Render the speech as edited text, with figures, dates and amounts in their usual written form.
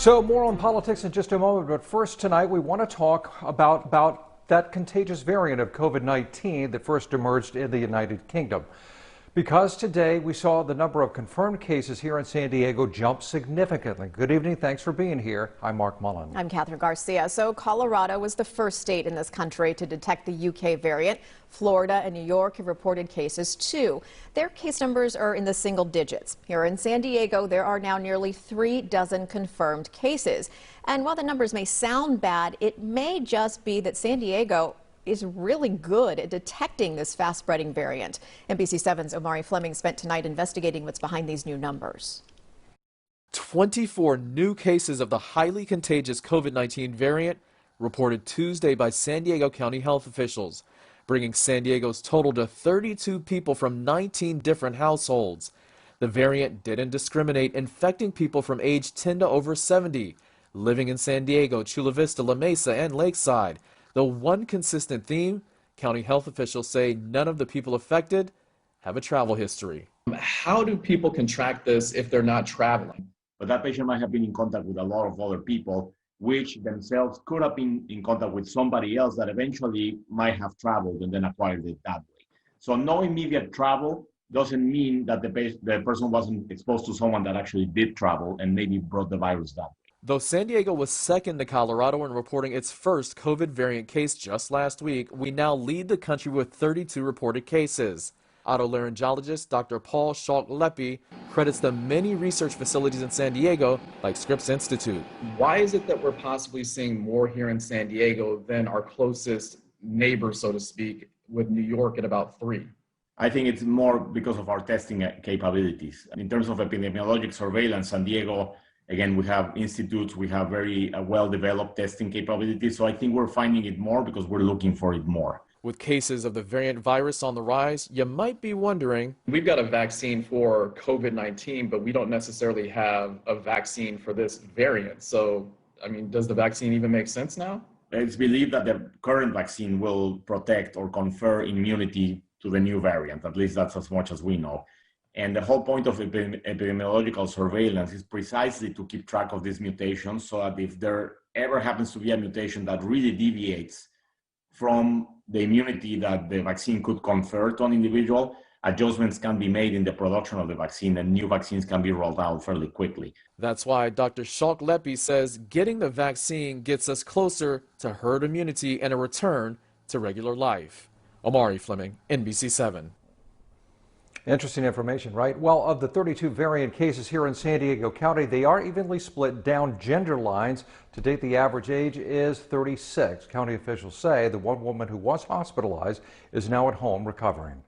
So more on politics in just a moment, but first tonight we want to talk about that contagious variant of COVID-19 that first emerged in the United Kingdom. Because today we saw the number of confirmed cases here in San Diego jump significantly. Good evening, thanks for being here. I'm Mark Mullen. I'm Catherine Garcia. So Colorado was the first state in this country to detect the UK variant. Florida and New York have reported cases too. Their case numbers are in the single digits. Here in San Diego, there are now nearly 3 dozen confirmed cases. And while the numbers may sound bad, it may just be that San Diego is really good at detecting this fast-spreading variant. NBC7's Omari Fleming spent tonight investigating what's behind these new numbers. 24 new cases of the highly contagious COVID-19 variant reported Tuesday by San Diego County health officials, bringing San Diego's total to 32 people from 19 different households. The variant didn't discriminate, infecting people from age 10 to over 70, living in San Diego, Chula Vista, La Mesa, and Lakeside. The one consistent theme, county health officials say none of the people affected have a travel history. How do people contract this if they're not traveling? But that patient might have been in contact with a lot of other people, which themselves could have been in contact with somebody else that eventually might have traveled and then acquired it that way. So no immediate travel doesn't mean that the person wasn't exposed to someone that actually did travel and maybe brought the virus that way. Though San Diego was second to Colorado in reporting its first COVID variant case just last week, we now lead the country with 32 reported cases. Otolaryngologist Dr. Paul Schalch Lepe credits the many research facilities in San Diego, like Scripps Institute. Why is it that we're possibly seeing more here in San Diego than our closest neighbor, so to speak, with New York at about 3? I think it's more because of our testing capabilities. In terms of epidemiologic surveillance, San Diego, again, we have institutes, we have very well-developed testing capabilities. So I think we're finding it more because we're looking for it more. With cases of the variant virus on the rise, you might be wondering. We've got a vaccine for COVID-19, but we don't necessarily have a vaccine for this variant. So, I mean, does the vaccine even make sense now? It's believed that the current vaccine will protect or confer immunity to the new variant. At least that's as much as we know. And the whole point of epidemiological surveillance is precisely to keep track of these mutations so that if there ever happens to be a mutation that really deviates from the immunity that the vaccine could confer to an individual, adjustments can be made in the production of the vaccine and new vaccines can be rolled out fairly quickly. That's why Dr. Schalch Lepe says getting the vaccine gets us closer to herd immunity and a return to regular life. Omari Fleming, NBC7. Interesting information, right? Well, of the 32 variant cases here in San Diego County, they are evenly split down gender lines. To date, the average age is 36. County officials say the one woman who was hospitalized is now at home recovering.